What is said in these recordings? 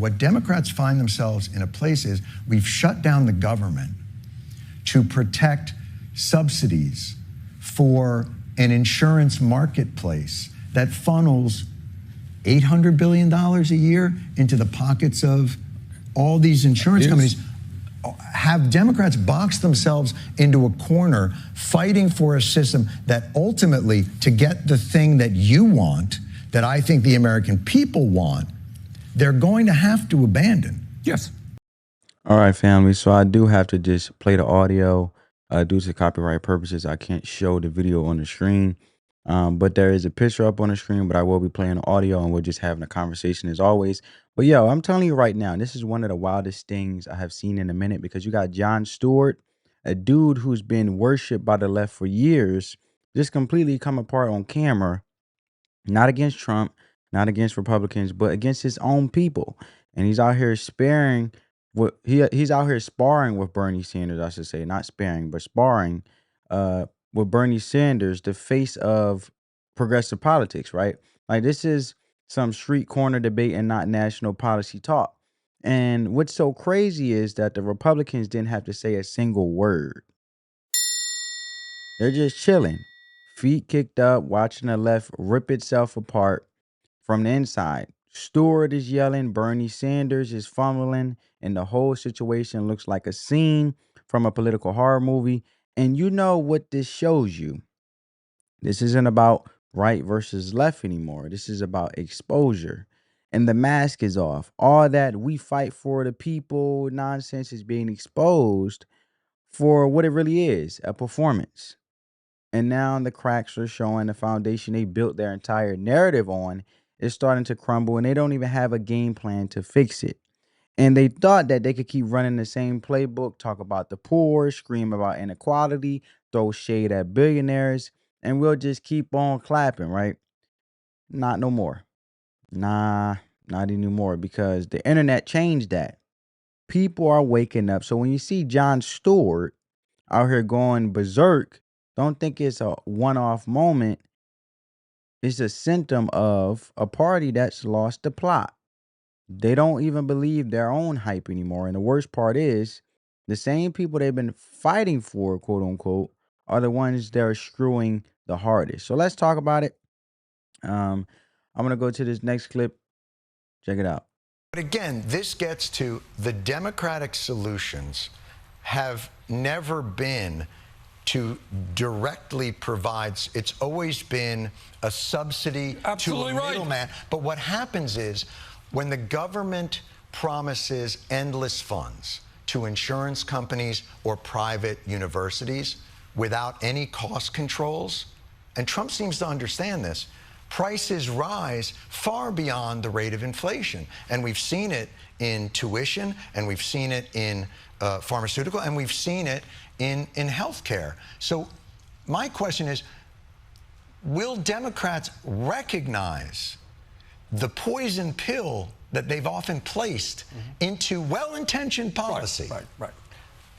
What Democrats find themselves in a place is we've shut down the government to protect subsidies for an insurance marketplace that funnels $800 billion a year into the pockets of all these insurance companies. Have Democrats box themselves into a corner fighting for a system that ultimately, to get the thing that you want, that I think the American people want, they're going to have to abandon. Yes. All right, family. So I do have to just play the audio due to copyright purposes. I can't show the video on the screen, but there is a picture up on the screen, but I will be playing the audio and we're just having a conversation as always. But yo, I'm telling you right now, this is one of the wildest things I have seen in a minute, because you got Jon Stewart, a dude who's been worshipped by the left for years, just completely come apart on camera, not against Trump, not against Republicans, but against his own people. And he's out here he's out here sparring with Bernie Sanders, I should say, not sparing, but sparring with Bernie Sanders, the face of progressive politics, right? Like, this is some street corner debate and not national policy talk. And what's so crazy is that the Republicans didn't have to say a single word. They're just chilling, feet kicked up, watching the left rip itself apart from the inside. Stewart is yelling, Bernie Sanders is fumbling, and the whole situation looks like a scene from a political horror movie. And you know what this shows you? This isn't about right versus left anymore. This is about exposure. And the mask is off. All that we fight for the people nonsense is being exposed for what it really is, a performance. And now the cracks are showing. The foundation they built their entire narrative on is starting to crumble, and they don't even have a game plan to fix it. And they thought that they could keep running the same playbook, talk about the poor, scream about inequality, throw shade at billionaires, and we'll just keep on clapping, right? Not no more. Nah, not anymore, because the internet changed that. People are waking up. So when you see Jon Stewart out here going berserk, don't think it's a one-off moment. It's a symptom of a party that's lost the plot. They don't even believe their own hype anymore. And the worst part is, the same people they've been fighting for, quote unquote, are the ones that are screwing the hardest. So let's talk about it. I'm going to go to this next clip. Check it out. But again, this gets to the Democratic solutions have never been to directly provide. It's always been a subsidy to a middleman. But what happens is, when the government promises endless funds to insurance companies or private universities without any cost controls, and Trump seems to understand this, prices rise far beyond the rate of inflation. And we've seen it in tuition, and we've seen it in pharmaceutical, and we've seen it in healthcare. So my question is, will Democrats recognize the poison pill that they've often placed into well-intentioned policy? Right.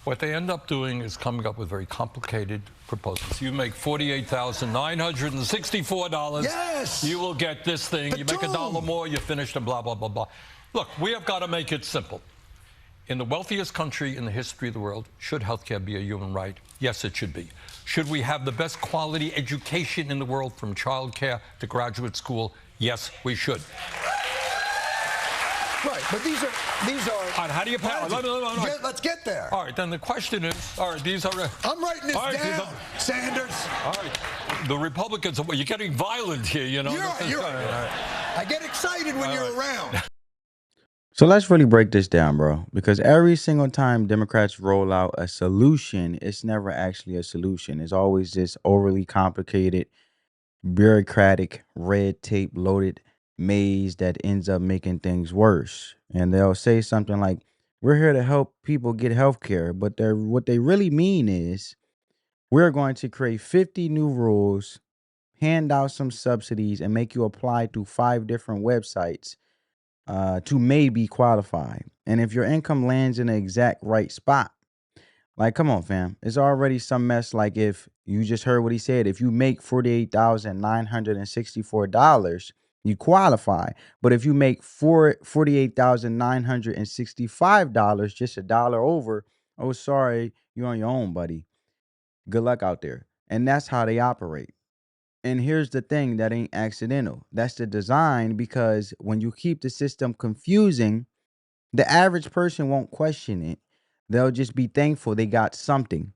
What they end up doing is coming up with very complicated proposals. You make $48,964. Yes! You will get this thing. You make $1 more, you finish, and blah, blah, blah, blah. Look, we have got to make it simple. In the wealthiest country in the history of the world, should healthcare be a human right? Yes, it should be. Should we have the best quality education in the world, from childcare to graduate school? Yes, we should. Right, but these are. And how do you pass? Let's get there. All right, then the question is, all right, these are. I'm writing this down, Sanders. All right, the Republicans. You're getting violent here, you know. You're right. I get excited when you're around. So let's really break this down, bro, because every single time Democrats roll out a solution, it's never actually a solution. It's always this overly complicated, bureaucratic, red tape loaded maze that ends up making things worse. And they'll say something like, we're here to help people get health care. But what they really mean is, we're going to create 50 new rules, hand out some subsidies, and make you apply to 5 different websites to maybe qualify. And if your income lands in the exact right spot, like, come on, fam, it's already some mess. Like, if you just heard what he said, if you make $48,964, You qualify. But if you make $48,965, just $1 over, oh, sorry, you're on your own, buddy. Good luck out there. And that's how they operate. And here's the thing that ain't accidental. That's the design, because when you keep the system confusing, the average person won't question it. They'll just be thankful they got something,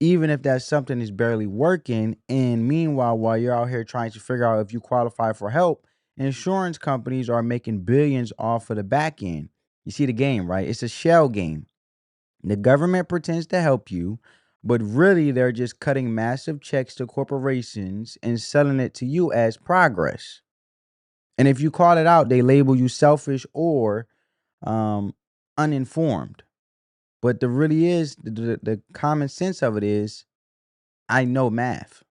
even if that something is barely working. And meanwhile, while you're out here trying to figure out if you qualify for help, insurance companies are making billions off of the back end. You see the game, right? It's a shell game. The government pretends to help you, but really they're just cutting massive checks to corporations and selling it to you as progress. And if you call it out, they label you selfish or um, uninformed. But the really is the common sense of it is, I know math,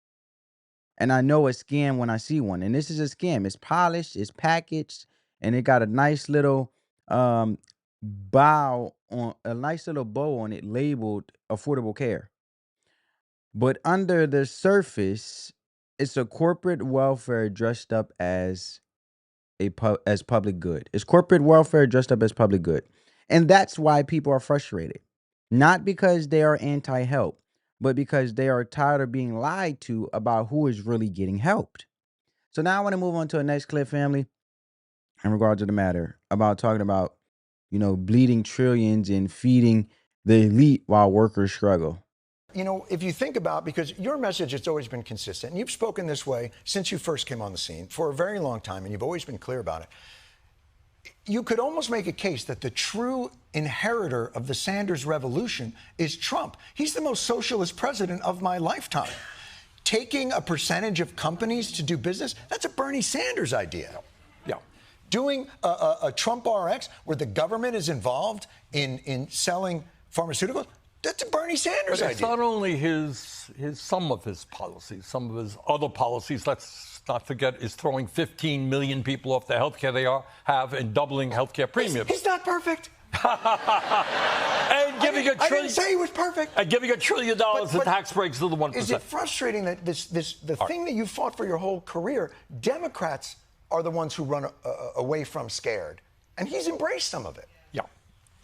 and I know a scam when I see one. And this is a scam. It's polished, it's packaged, and it got a nice little um, bow on it labeled affordable care. But under the surface, it's a corporate welfare dressed up as as public good. It's corporate welfare dressed up as public good. And that's why people are frustrated. Not because they are anti-help, but because they are tired of being lied to about who is really getting helped. So now I want to move on to the next clip, family, in regard to the matter about talking about, bleeding trillions and feeding the elite while workers struggle. You know, if you think about, because your message has always been consistent, and you've spoken this way since you first came on the scene for a very long time, and you've always been clear about it. You could almost make a case that the true inheritor of the Sanders revolution is Trump. He's the most socialist president of my lifetime. Taking a percentage of companies to do business, that's a Bernie Sanders idea. Yeah. Doing a Trump RX where the government is involved in selling pharmaceuticals, that's a Bernie Sanders But it's idea. not only some of his policies, some of his other policies. Let's not forget, is throwing 15 million people off the health care they have and doubling health care premiums. He's not perfect. And giving I didn't say he was perfect. And giving $1 trillion in tax breaks to the 1%. Is it frustrating that the thing that you fought for your whole career, Democrats are the ones who run away from scared, and he's embraced some of it.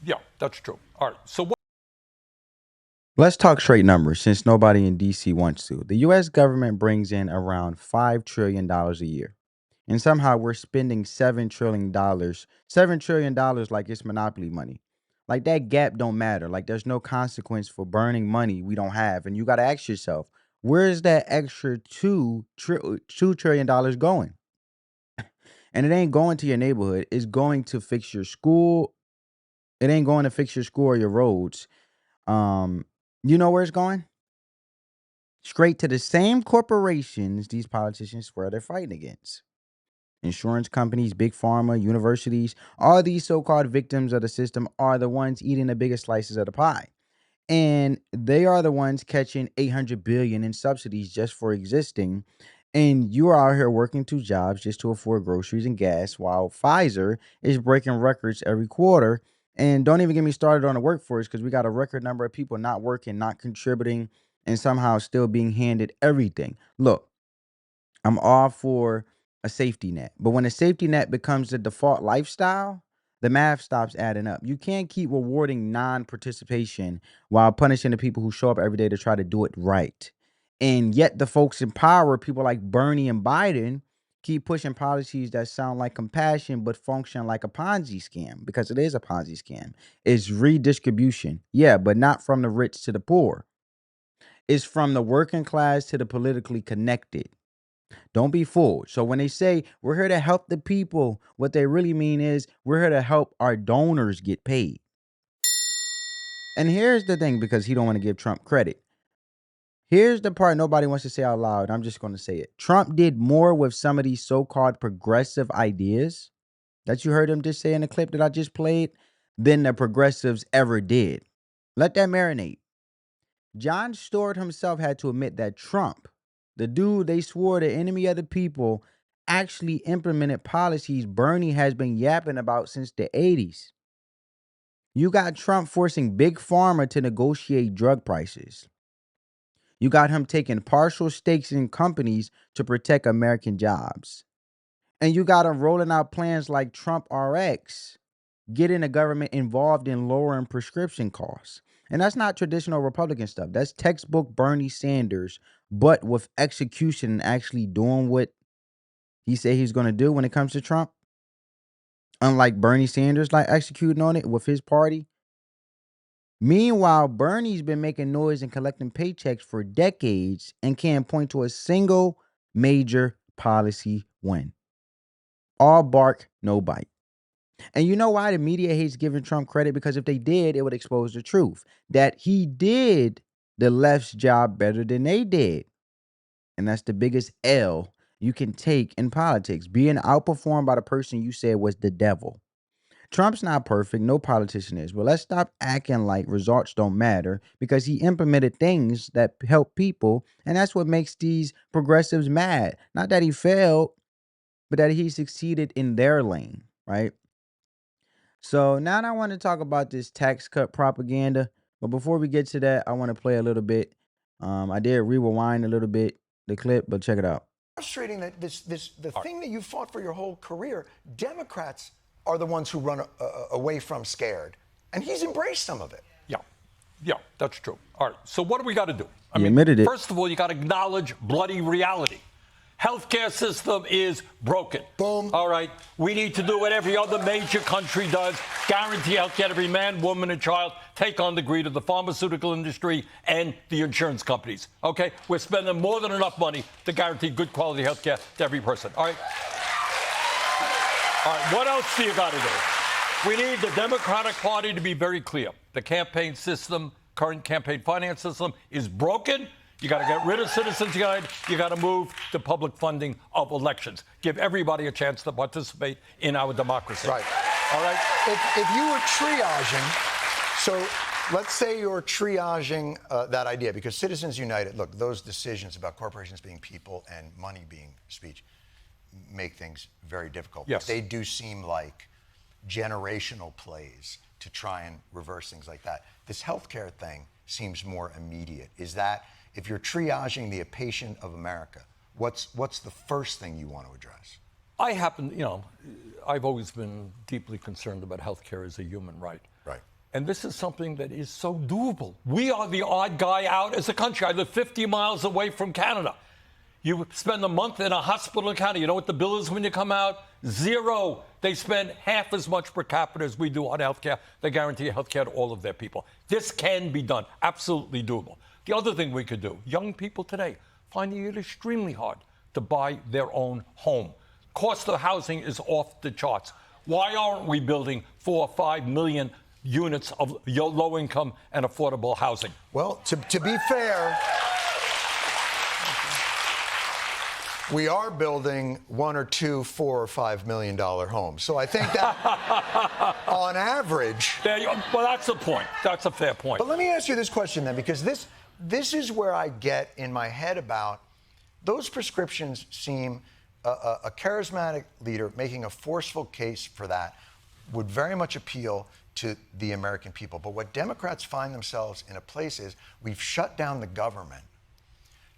Yeah, that's true. All right, so what? Let's talk straight numbers, since nobody in DC wants to. The US government brings in around $5 trillion a year. And somehow we're spending $7 trillion. $7 trillion like it's monopoly money. Like that gap don't matter. Like there's no consequence for burning money we don't have. And you got to ask yourself, where's that extra $2 trillion going? And it ain't going to your neighborhood. It's going to fix your school. It ain't going to fix your school or your roads. You know where it's going? Straight to the same corporations these politicians swear they're fighting against. Insurance companies, big pharma, universities, all these so-called victims of the system are the ones eating the biggest slices of the pie. And they are the ones catching $800 billion in subsidies just for existing. And you are out here working 2 jobs just to afford groceries and gas, while Pfizer is breaking records every quarter. And don't even get me started on the workforce, because we got a record number of people not working, not contributing, and somehow still being handed everything. Look, I'm all for a safety net, but when a safety net becomes the default lifestyle, the math stops adding up. You can't keep rewarding non-participation while punishing the people who show up every day to try to do it right. And yet the folks in power, people like Bernie and Biden, keep pushing policies that sound like compassion but function like a Ponzi scam, because it is a Ponzi scam. It's redistribution. Yeah, but not from the rich to the poor. It's from the working class to the politically connected. Don't be fooled. So when they say we're here to help the people, what they really mean is we're here to help our donors get paid. And here's the thing, because he don't want to give Trump credit. Here's the part nobody wants to say out loud. I'm just going to say it. Trump did more with some of these so-called progressive ideas that you heard him just say in the clip that I just played than the progressives ever did. Let that marinate. Jon Stewart himself had to admit that Trump, the dude they swore the enemy of the people, actually implemented policies Bernie has been yapping about since the 80s. You got Trump forcing big pharma to negotiate drug prices. You got him taking partial stakes in companies to protect American jobs. And you got them rolling out plans like Trump RX, getting the government involved in lowering prescription costs. And that's not traditional Republican stuff. That's textbook Bernie Sanders, but with execution and actually doing what he said he's going to do when it comes to Trump. Unlike Bernie Sanders, like executing on it with his party. Meanwhile, Bernie's been making noise and collecting paychecks for decades and can't point to a single major policy win. All bark, no bite. And you know why the media hates giving Trump credit? Because if they did, it would expose the truth that he did the left's job better than they did. And that's the biggest L you can take in politics, being outperformed by the person you said was the devil. Trump's not perfect, no politician is, but let's stop acting like results don't matter because he implemented things that help people, and that's what makes these progressives mad. Not that he failed, but that he succeeded in their lane, right? So now I want to talk about this tax cut propaganda, but before we get to that, I want to play a little bit. I did rewind a little bit the clip, but check it out. Frustrating that the thing that you fought for your whole career, Democrats are the ones who run away from scared. And he's embraced some of it. Yeah, that's true. All right, so what do we got to do? He admitted it. First of all, you got to acknowledge bloody reality. Healthcare system is broken. Boom. All right, we need to do what every other major country does, guarantee healthcare to every man, woman, and child, take on the greed of the pharmaceutical industry and the insurance companies. Okay, we're spending more than enough money to guarantee good quality healthcare to every person. All right, what else do you got to do? We need the Democratic Party to be very clear. The campaign system, current campaign finance system, is broken. You got to get rid of Citizens United. You got to move to public funding of elections. Give everybody a chance to participate in our democracy. Right. All right? If you were triaging, so let's say you're triaging that idea, because Citizens United, look, those decisions about corporations being people and money being speech make things very difficult. Yes. They do seem like generational plays to try and reverse things like that. This healthcare thing seems more immediate. Is that, if you're triaging the patient of America, what's the first thing you want to address? I've always been deeply concerned about healthcare as a human right. Right. And this is something that is so doable. We are the odd guy out as a country. I live 50 miles away from Canada. You spend a month in a hospital in Canada. You know what the bill is when you come out? Zero. They spend half as much per capita as we do on healthcare. They guarantee healthcare to all of their people. This can be done. Absolutely doable. The other thing we could do, young people today finding it extremely hard to buy their own home. Cost of housing is off the charts. Why aren't we building 4 or 5 million units of low-income and affordable housing? Well, to be fair, we are building 1 or 2 $4 or $5 million homes. So I think that on average. Well, that's the point. That's a fair point. But let me ask you this question then, because this is where I get in my head about those prescriptions seem a charismatic leader making a forceful case for that would very much appeal to the American people. But what Democrats find themselves in a place is we've shut down the government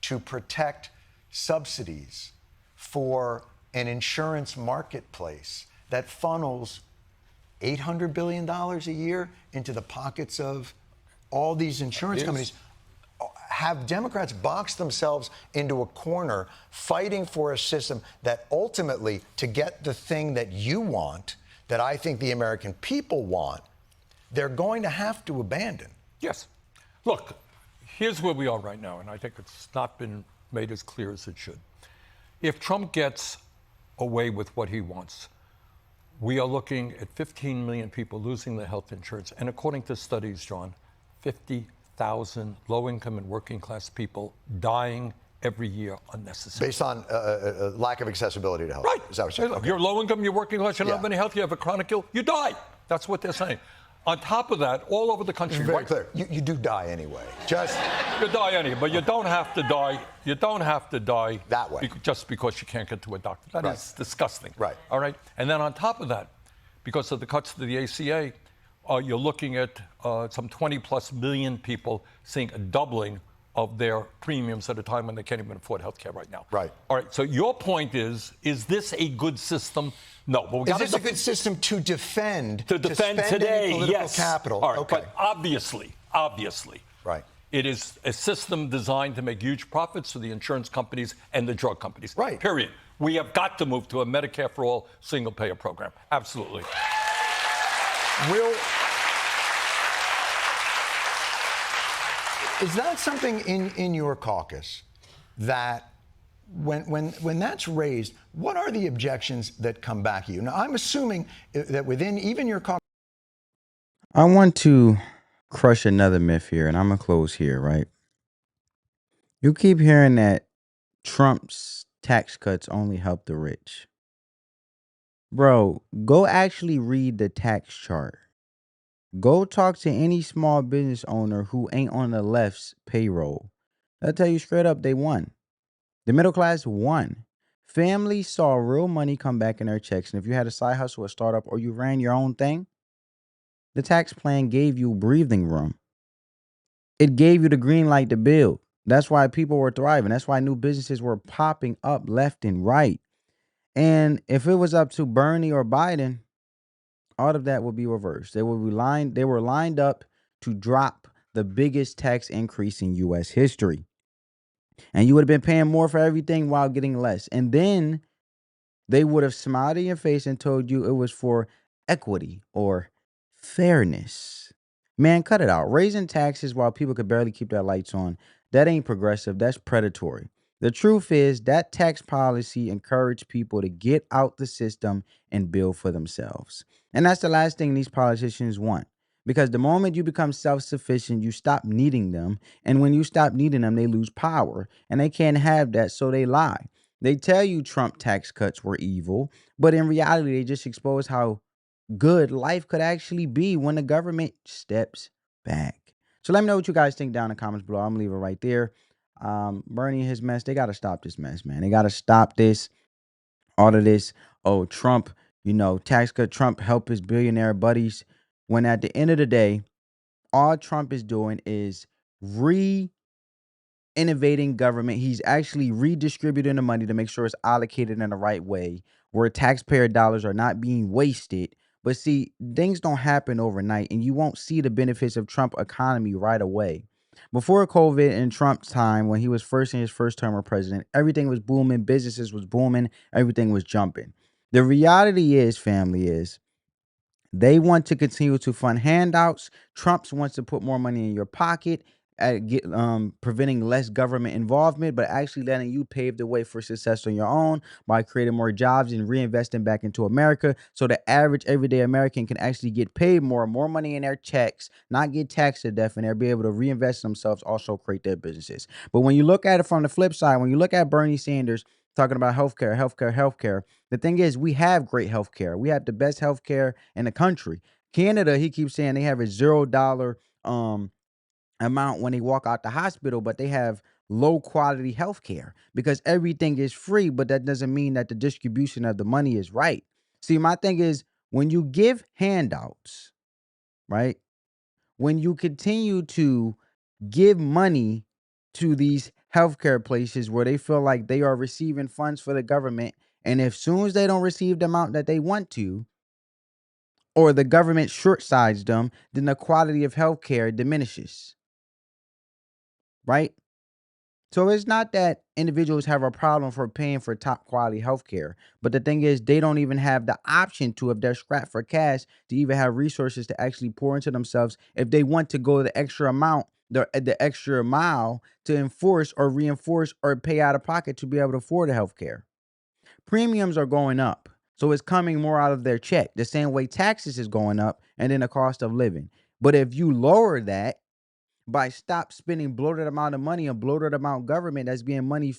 to protect subsidies for an insurance marketplace that funnels $800 billion a year into the pockets of all these insurance companies. Have Democrats boxed themselves into a corner fighting for a system that ultimately, to get the thing that you want, that I think the American people want, they're going to have to abandon? Yes. Look, here's where we are right now, and I think it's not been made as clear as it should. If Trump gets away with what he wants, we are looking at 15 million people losing their health insurance. And according to studies, John, 50,000 low-income and working-class people dying every year unnecessarily. Based on lack of accessibility to health. Right. Is that what you're saying? If you're low-income, you're working-class, you don't have any health, you have a chronic ill, you die. That's what they're saying. On top of that, all over the country. Very clear. You do die anyway. You die anyway, but you don't have to die. You don't have to die that way just because you can't get to a doctor. That is disgusting. Right. All right. And then on top of that, because of the cuts to the ACA, you're looking at some 20+ million people seeing a doubling of their premiums at a time when they can't even afford health care right now. Right. All right, so your point is this a good system? No. But we Is this a good system to defend? To defend spend today, any political yes. capital? All right, okay. but obviously, right. it is a system designed to make huge profits for the insurance companies and the drug companies. Right. Period. We have got to move to a Medicare for all single-payer program. Absolutely. Is that something in your caucus that when that's raised, what are the objections that come back at you? Now, I'm assuming that within even your caucus. I want to crush another myth here, and I'm going to close here, right? You keep hearing that Trump's tax cuts only help the rich. Bro, go actually read the tax chart. Go talk to any small business owner who ain't on the left's payroll. They'll tell you straight up they won. The middle class won. Families saw real money come back in their checks. And if you had a side hustle, a startup, or you ran your own thing, the tax plan gave you breathing room. It gave you the green light to build. That's why people were thriving. That's why new businesses were popping up left and right. And if it was up to Bernie or Biden, all of that would be reversed. They were lined up to drop the biggest tax increase in U.S. history. And you would have been paying more for everything while getting less. And then they would have smiled in your face and told you it was for equity or fairness. Man, cut it out. Raising taxes while people could barely keep their lights on, that ain't progressive. That's predatory. The truth is that tax policy encouraged people to get out the system and build for themselves. And that's the last thing these politicians want. Because the moment you become self-sufficient, you stop needing them. And when you stop needing them, they lose power. And they can't have that, so they lie. They tell you Trump tax cuts were evil, but in reality, they just expose how good life could actually be when the government steps back. So let me know what you guys think down in the comments below. I'm gonna leave it right there. Bernie and his mess, they got to stop this mess, man. They got to stop this, all of this. Oh, Trump, tax cut, Trump help his billionaire buddies. When at the end of the day, all Trump is doing is innovating government. He's actually redistributing the money to make sure it's allocated in the right way, where taxpayer dollars are not being wasted. But see, things don't happen overnight, and you won't see the benefits of Trump economy right away. Before COVID and Trump's time, when he was first in his first term of president, everything was booming, businesses was booming, everything was jumping. The reality is, family, is they want to continue to fund handouts. Trump wants to put more money in your pocket, preventing less government involvement, but actually letting you pave the way for success on your own by creating more jobs and reinvesting back into America, so the average everyday American can actually get paid more money in their checks, not get taxed to death, and they'll be able to reinvest themselves, also create their businesses. But when you look at it from the flip side, when you look at Bernie Sanders talking about healthcare, the thing is, we have great healthcare. We have the best healthcare in the country. Canada, he keeps saying they have a $0 amount when they walk out the hospital, but they have low quality health care because everything is free, but that doesn't mean that the distribution of the money is right. See, my thing is, when you give handouts, right? When you continue to give money to these healthcare places where they feel like they are receiving funds for the government, and as soon as they don't receive the amount that they want to, or the government short-sides them, then the quality of healthcare diminishes. Right? So it's not that individuals have a problem for paying for top quality healthcare, but the thing is, they don't even have the option to, if they're strapped for cash, to even have resources to actually pour into themselves if they want to go the extra amount, the extra mile to enforce or reinforce or pay out of pocket to be able to afford the healthcare. Premiums are going up, so it's coming more out of their check, the same way taxes is going up and then the cost of living. But if you lower that, by stop spending bloated amount of money and bloated amount of government that's being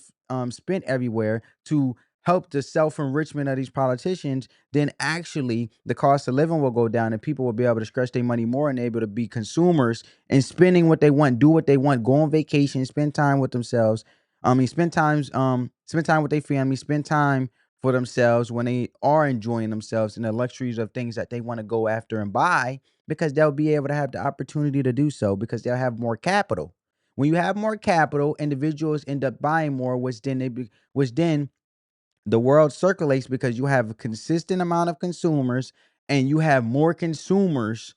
spent everywhere to help the self-enrichment of these politicians, then actually the cost of living will go down and people will be able to stretch their money more and able to be consumers and spending what they want, do what they want, go on vacation, spend time with themselves. Spend time with their family, spend time for themselves when they are enjoying themselves and the luxuries of things that they want to go after and buy, because they'll be able to have the opportunity to do so because they'll have more capital. When you have more capital, individuals end up buying more, which then the world circulates because you have a consistent amount of consumers and you have more consumers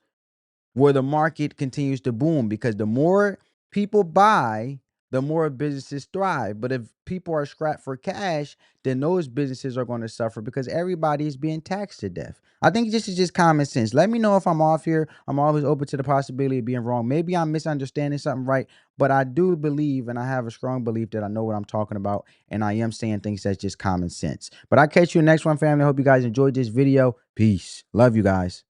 where the market continues to boom, because the more people buy, the more businesses thrive. But if people are strapped for cash, then those businesses are going to suffer because everybody is being taxed to death. I think this is just common sense. Let me know if I'm off here. I'm always open to the possibility of being wrong. Maybe I'm misunderstanding something, right? But I do believe, and I have a strong belief that I know what I'm talking about, and I am saying things that's just common sense. But I'll catch you in the next one, family. I hope you guys enjoyed this video. Peace. Love you guys.